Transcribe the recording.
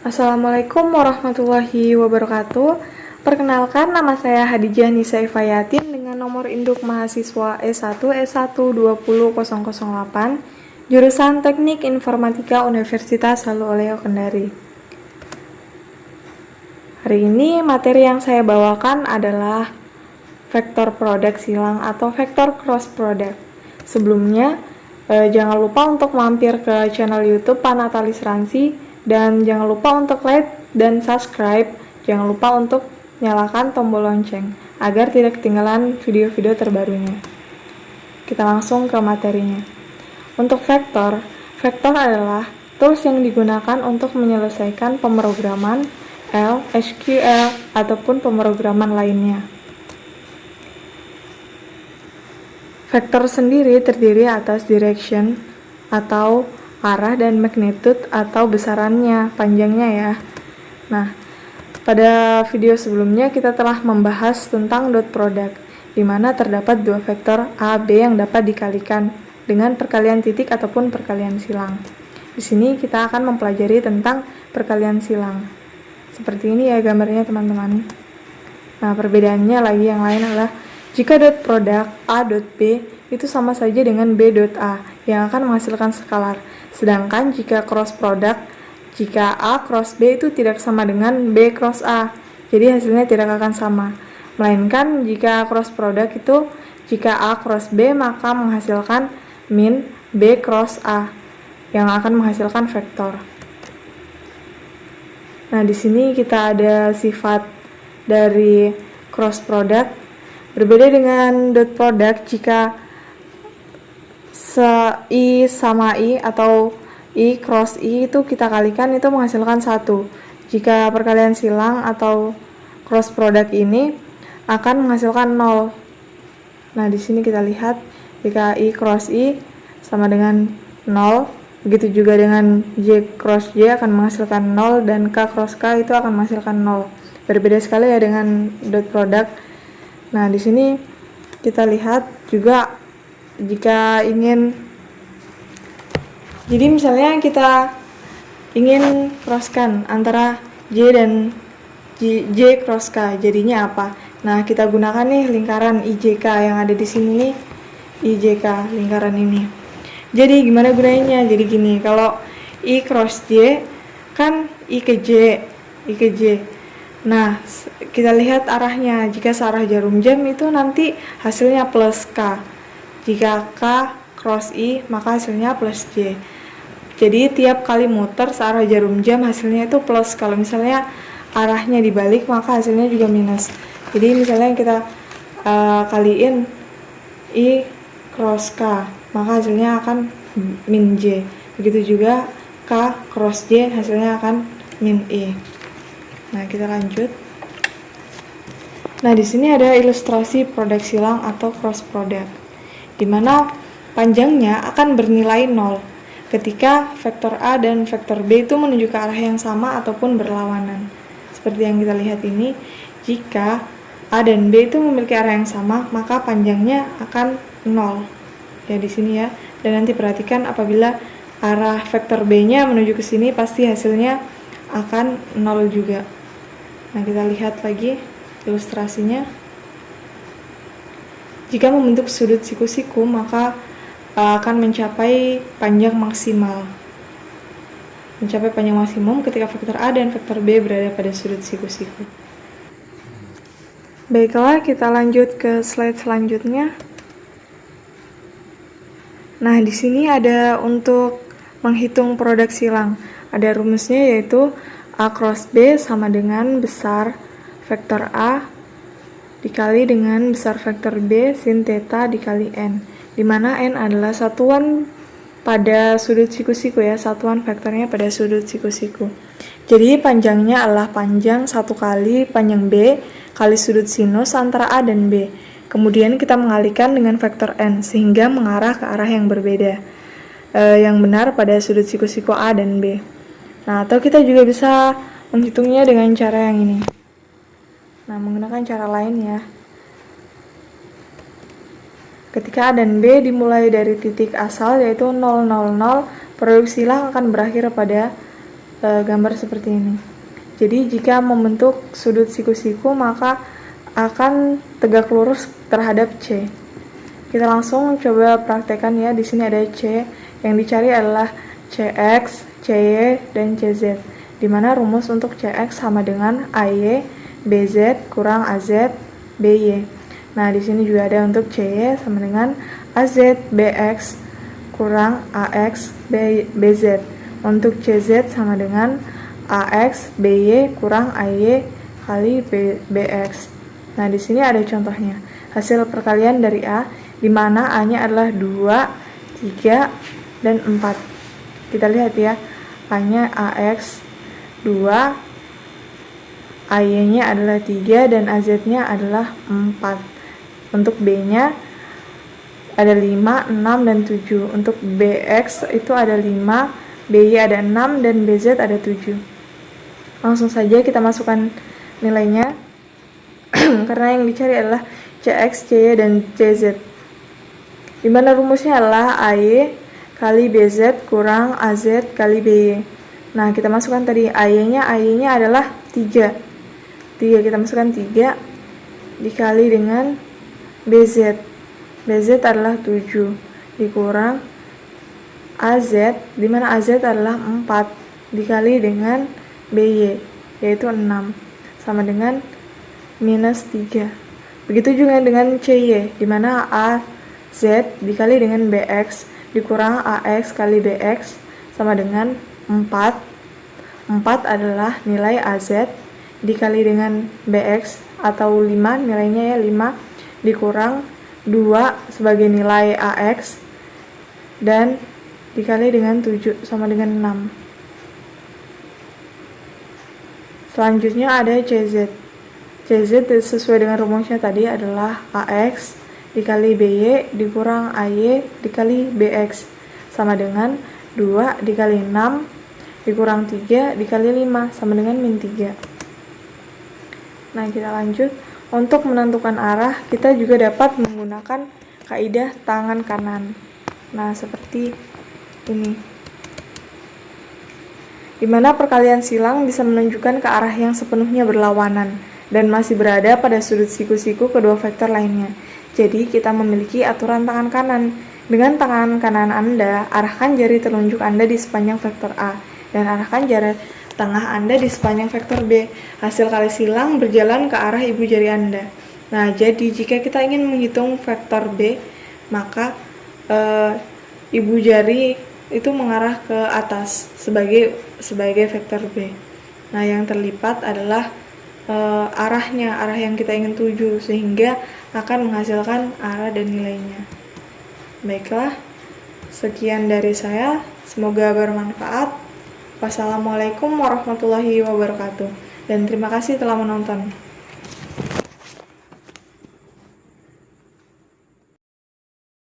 Assalamualaikum warahmatullahi wabarakatuh. Perkenalkan, nama saya Hadijah Nisa Ifayatin dengan nomor induk mahasiswa S1 S1 20008, jurusan Teknik Informatika Universitas Haluoleo Kendari. Hari ini materi yang saya bawakan adalah vektor produk silang atau vektor cross product. Sebelumnya, jangan lupa untuk mampir ke channel YouTube Panatalis Ransi. Dan jangan lupa untuk like dan subscribe. Jangan lupa untuk nyalakan tombol lonceng agar tidak ketinggalan video-video terbarunya. Kita langsung ke materinya. Untuk vektor adalah tools yang digunakan untuk menyelesaikan pemrograman L, SQL, ataupun pemrograman lainnya. Vektor sendiri terdiri atas direction atau arah dan magnitude atau besarannya, panjangnya ya. Nah, pada video sebelumnya kita telah membahas tentang dot product, di mana terdapat dua vektor A, B yang dapat dikalikan dengan perkalian titik ataupun perkalian silang. Di sini kita akan mempelajari tentang perkalian silang. Seperti ini ya gambarnya teman-teman. Nah, perbedaannya lagi yang lain adalah jika dot product A dot B itu sama saja dengan B dot A yang akan menghasilkan skalar. Sedangkan jika cross product, jika A cross B itu tidak sama dengan B cross A, jadi hasilnya tidak akan sama. Melainkan jika cross product itu, jika A cross B maka menghasilkan min B cross A yang akan menghasilkan vektor. Nah, di sini kita ada sifat dari cross product. Berbeda dengan dot product, jika I sama I atau I cross I itu kita kalikan itu menghasilkan 1. Jika perkalian silang atau cross product ini akan menghasilkan 0. Nah, di sini kita lihat jika I cross I sama dengan 0, begitu juga dengan J cross J akan menghasilkan 0 dan K cross K itu akan menghasilkan 0. Berbeda sekali ya dengan dot product. Nah, di sini kita lihat juga jika ingin, jadi misalnya kita ingin crosskan antara J dan J cross K, jadinya apa? Nah, kita gunakan nih lingkaran IJK yang ada di sini nih, IJK lingkaran ini. Jadi gimana gunanya? Jadi gini, kalau I cross J kan I ke J. Nah, kita lihat arahnya. Jika searah jarum jam itu nanti hasilnya plus K. Jika K cross I, maka hasilnya plus J. Jadi tiap kali muter searah jarum jam hasilnya itu plus. Kalau misalnya arahnya dibalik, maka hasilnya juga minus. Jadi misalnya kita kaliin I cross K, maka hasilnya akan min J. Begitu juga K cross J, hasilnya akan min I. Nah, kita lanjut. Nah, di sini ada ilustrasi produk silang atau cross product, di mana panjangnya akan bernilai 0 ketika vektor A dan vektor B itu menuju ke arah yang sama ataupun berlawanan. Seperti yang kita lihat ini, jika A dan B itu memiliki arah yang sama, maka panjangnya akan 0. Ya, di sini ya. Dan nanti perhatikan apabila arah vektor B-nya menuju ke sini, pasti hasilnya akan 0 juga. Nah, kita lihat lagi ilustrasinya. Jika membentuk sudut siku-siku, maka akan mencapai panjang maksimal. Mencapai panjang maksimum ketika vektor A dan vektor B berada pada sudut siku-siku. Baiklah, kita lanjut ke slide selanjutnya. Nah, di sini ada untuk menghitung produk silang. Ada rumusnya, yaitu A cross B sama dengan besar vektor A dikali dengan besar vektor B sin theta dikali N, di mana N adalah satuan pada sudut siku-siku ya, satuan vektornya pada sudut siku-siku. Jadi panjangnya adalah panjang 1 kali panjang B kali sudut sinus antara A dan B. Kemudian kita mengalihkan dengan vektor N sehingga mengarah ke arah yang berbeda, yang benar pada sudut siku-siku A dan B. Nah, atau kita juga bisa menghitungnya dengan cara yang ini. Nah, menggunakan cara lain ya. Ketika A dan B dimulai dari titik asal yaitu 0, 0, 0, produk silang akan berakhir pada gambar seperti ini. Jadi jika membentuk sudut siku-siku maka akan tegak lurus terhadap C. Kita langsung coba praktekkan ya. Di sini ada C, yang dicari adalah CX, CY, dan CZ. Dimana rumus untuk CX sama dengan AY BZ kurang AZ BY. Nah, di sini juga ada untuk CY sama dengan AZ BX kurang AX BZ. Untuk CZ sama dengan AX BY kurang AY kali BX. Nah, di sini ada contohnya. Hasil perkalian dari A, di mana A-nya adalah 2, 3, dan 4. Kita lihat ya, A-nya AX 2, AY-nya adalah 3, dan AZ-nya adalah 4. Untuk B-nya ada 5, 6, dan 7. Untuk BX itu ada 5, BY ada 6, dan BZ ada 7. Langsung saja kita masukkan nilainya. Karena yang dicari adalah CX, CY, dan CZ. Dimana rumusnya adalah AY kali BZ kurang AZ kali BY. Nah, kita masukkan tadi AY-nya adalah 3. Kita masukkan 3 dikali dengan BZ. BZ adalah 7 dikurang AZ, dimana AZ adalah 4 dikali dengan BY, yaitu 6, sama dengan minus 3. Begitu juga dengan CY, dimana AZ dikali dengan BX dikurang AX kali BX sama dengan 4. 4 adalah nilai AZ dikali dengan BX atau 5, nilainya ya 5, dikurang 2 sebagai nilai AX dan dikali dengan 7 sama dengan 6. Selanjutnya ada CZ. CZ sesuai dengan rumusnya tadi adalah AX dikali BY dikurang AY dikali BX sama dengan 2 dikali 6 dikurang 3 dikali 5 sama dengan min 3. Nah, kita lanjut. Untuk menentukan arah, kita juga dapat menggunakan kaidah tangan kanan. Nah, seperti ini. Dimana perkalian silang bisa menunjukkan ke arah yang sepenuhnya berlawanan dan masih berada pada sudut siku-siku kedua vektor lainnya. Jadi, kita memiliki aturan tangan kanan. Dengan tangan kanan Anda, arahkan jari telunjuk Anda di sepanjang vektor A, dan arahkan jari tengah Anda di sepanjang vektor B. Hasil kali silang berjalan ke arah ibu jari Anda. Nah, jadi jika kita ingin menghitung vektor B, maka ibu jari itu mengarah ke atas sebagai vektor B. Nah, yang terlipat adalah arah yang kita ingin tuju, sehingga akan menghasilkan arah dan nilainya. Baiklah, sekian dari saya, semoga bermanfaat. Wassalamualaikum warahmatullahi wabarakatuh, dan terima kasih telah menonton.